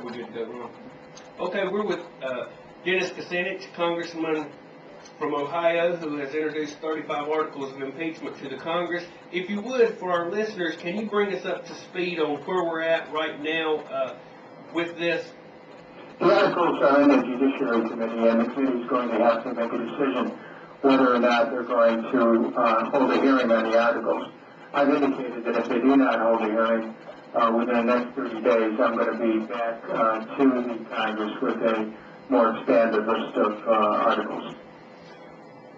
Are we good to go, Ron? Okay, we're with Dennis Kusinich, Congressman from Ohio, who has introduced 35 articles of impeachment to the Congress. If you would, for our listeners, can you bring us up to speed on where we're at right now with this? The articles are in the Judiciary Committee, and the committee is going to have to make a decision whether or not they're going to hold a hearing on the articles. I've indicated that if they do not hold a hearing within the next 30 days, I'm going to be back to the Congress with a more expanded list of articles.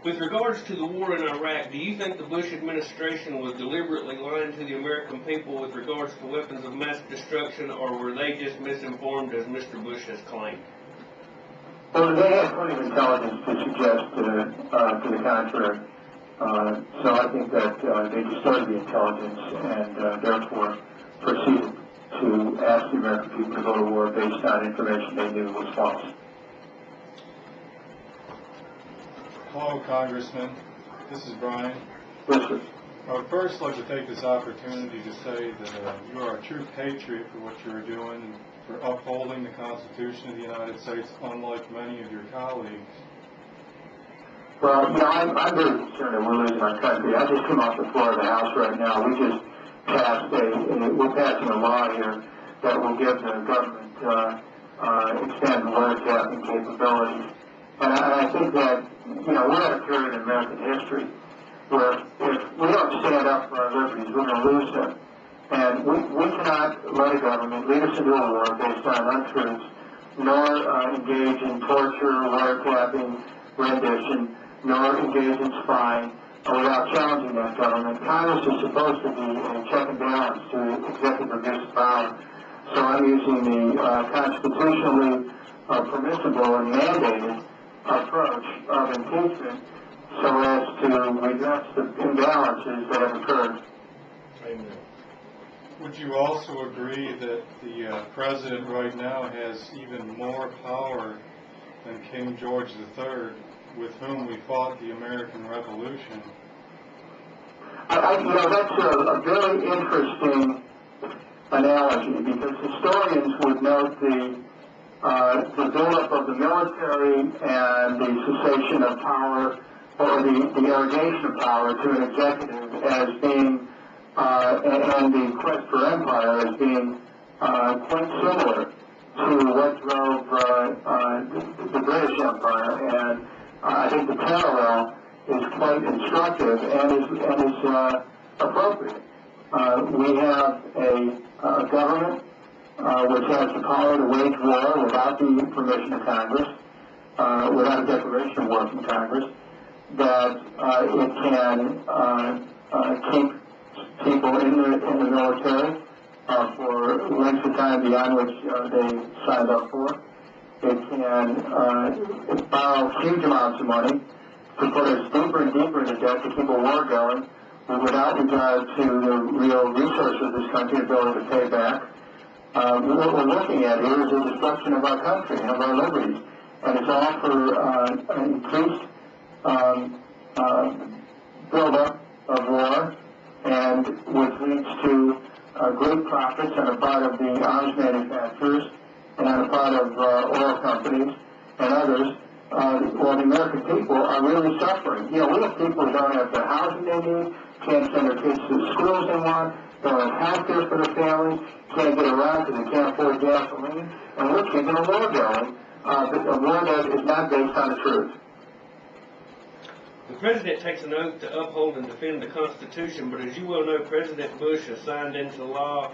With regards to the war in Iraq, do you think the Bush administration was deliberately lying to the American people with regards to weapons of mass destruction, or were they just misinformed as Mr. Bush has claimed? Well, they had plenty of intelligence to suggest to the contrary. So I think that they distorted the intelligence and therefore proceeded to ask the American people to go to war based on information they knew was false. Hello, Congressman. This is Brian. Yes, sir. I would first like to take this opportunity to say that you are a true patriot for what you are doing and for upholding the Constitution of the United States, unlike many of your colleagues. Well, you know, I'm very concerned that we're losing our country. I just came off the floor of the House right now. We just passed we're passing a law here that will give the government expanded wiretapping capabilities. And I think that, you know, we're at a period in American history where if we don't stand up for our liberties, we're going to lose them. And we cannot let a government lead us into a war based on untruths, nor engage in torture, wiretapping, rendition, nor engage in spying without challenging that government. Congress is supposed to be a check and balance to executive abuse of power. So I'm using the constitutionally permissible and mandated approach of impeachment so as to redress the imbalances that have occurred. Amen. Would you also agree that the President right now has even more power than King George III, with whom we fought the American Revolution? You know, that's a very interesting analogy, because historians would note the buildup of the military and the cessation of power, or the irrigation of power to an executive as being, and the quest for empire as being quite similar to what drove the British Empire. And I think the parallel is quite instructive and is appropriate. We have a government which has the power to wage war without the permission of Congress, without a declaration of war from Congress, that it can keep people in the military for lengths of time beyond which they signed up for. It can borrow huge amounts of money to put us deeper and deeper into debt to keep a war going without regard to the real resources of this country, ability to pay back. What we're looking at here is the destruction of our country and of our liberties. And it's all for increased buildup of war, and which leads to great profits on the part of the arms manufacturers and on the part of oil companies and others, while the American people are really suffering. You know, we have people who don't have the housing they need, can't send their kids to the schools they want, don't have health care for their families, can't get around because they can't afford gasoline, and we're keeping a war going, a war that is not based on the truth. The President takes an oath to uphold and defend the Constitution, but as you well know, President Bush has signed into law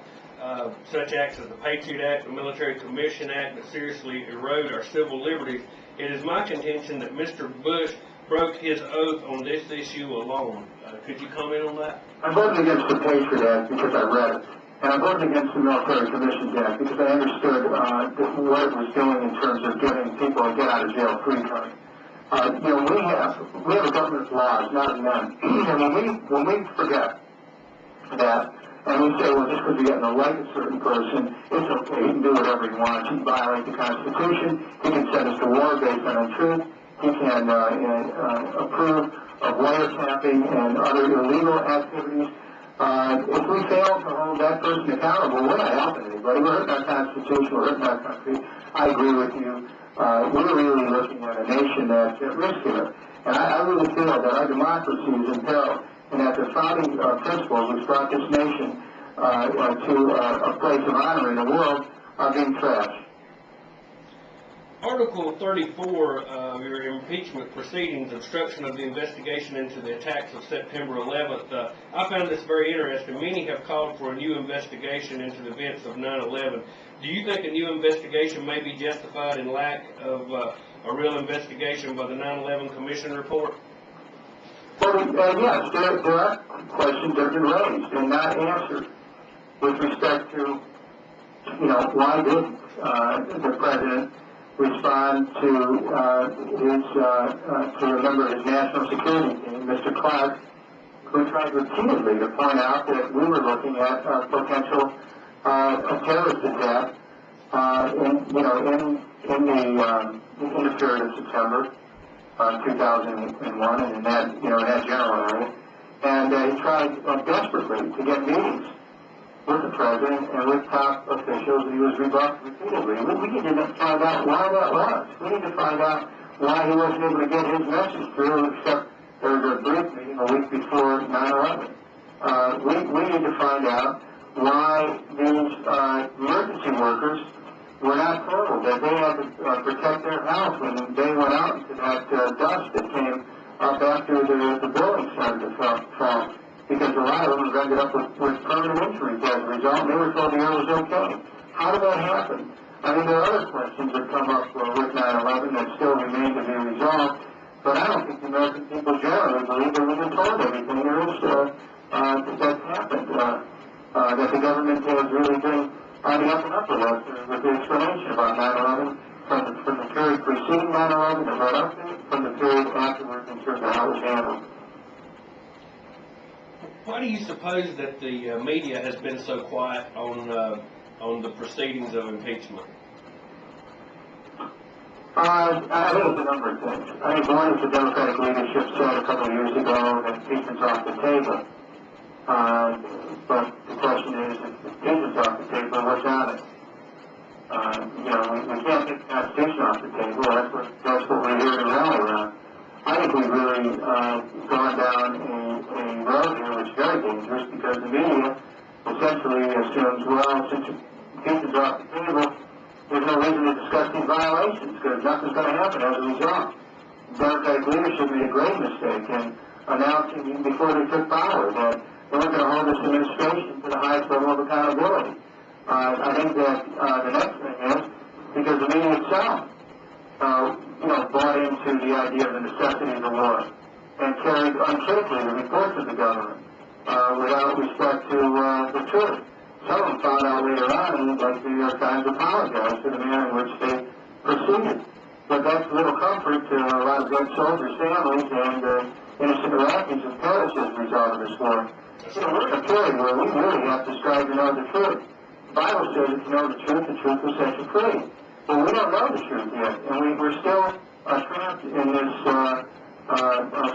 such acts as the Patriot Act, the Military Commission Act, that seriously erode our civil liberties. It is my contention that Mr. Bush broke his oath on this issue alone. Could you comment on that? I voted against the Patriot Act because I read it, and I voted against the Military Commissions Act because I understood what it was doing in terms of giving people a get-out-of-jail-free card. You know, we have a government of laws, not of men. And when we forget that, and we say, well, just because we happen to like a certain person, it's okay, he can do whatever he wants, he can violate the Constitution, he can send us to war based on untruth, he can approve of wiretapping and other illegal activities. If we fail to hold that person accountable, we're not helping anybody. We're hurting our Constitution, we're hurting our country. I agree with you. We're really looking at a nation that's at risk here. And I really feel that our democracy is in peril, and that the founding principles which brought this nation to a place of honor in the world are being trashed. Article 34 of your impeachment proceedings, obstruction of the investigation into the attacks of September 11th, I found this very interesting. Many have called for a new investigation into the events of 9/11. Do you think a new investigation may be justified in lack of a real investigation by the 9/11 Commission report? Well, yes, there are questions that have been raised and not answered with respect to, why did the president respond to to a member of his national security team, Mr. Clark, who tried repeatedly to point out that we were looking at a potential terrorist attack in the period of September 2001 and in that general area, and he tried desperately to get meetings with the president and with top officials, and he was rebuffed repeatedly. We need to find out why that was. We need to find out why he wasn't able to get his message through, except there was a brief meeting a week before 9/11. We need to find out why these emergency workers were not told that they had to protect their house when they went out into that dust that came up after the building started to fall. Because a lot of them have ended up with permanent injuries as a result, and they were told the air was okay. How did that happen? I mean, there are other questions that come up with 9/11 that still remain to be resolved, but I don't think the American people generally believe that we've been told everything there is that happened, that the government has really been on the up and up with the explanation about 9/11 from the period preceding 9/11 and right up to from the period afterwards in terms of how it was handled. Why do you suppose that the media has been so quiet on the proceedings of impeachment? I think it's a number of things. I think one is the Democratic leadership said a couple of years ago that impeachment's off the table. But the question is, if impeachment's off the table, what's on it? We can't take the Constitution off the table. That's what we're here to rally around. I think we've really gone down a road here which is very dangerous because the media essentially assumes, well, since impeachment's off the table, there's no reason to discuss these violations because nothing's going to happen as a result. The Democratic leadership made a great mistake in announcing even before they took power that they weren't going to hold this administration to the highest level of accountability. I think that the next thing is because the media itself bought into the idea of the necessity of the war and carried uncritically the reports of the government without respect to the truth. Some of them found out later on, like the New York Times apologized to the manner in which they proceeded. But that's little comfort to a lot of dead soldiers' families and innocent Iraqis who perished as a result of this war. We're in a period where we really have to strive to know the truth. The Bible says if you know the truth will set you free. But we don't know the truth yet, and we're still trapped in this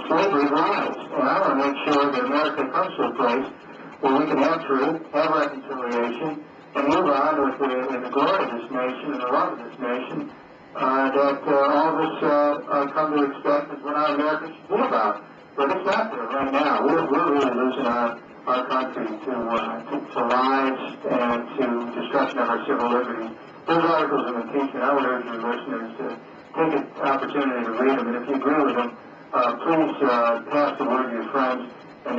slavery of lies. And I want to make sure that America comes to a place where we can have truth, have reconciliation, and move on with the glory of this nation and the love of this nation that all of us come to expect is what our America should be about. But it's not there right now. We're really losing our country to lies and to destruction of our civil liberties. Those articles of impeachment, I would urge your listeners to take an opportunity to read them, and if you agree with them, please pass the word to your friends.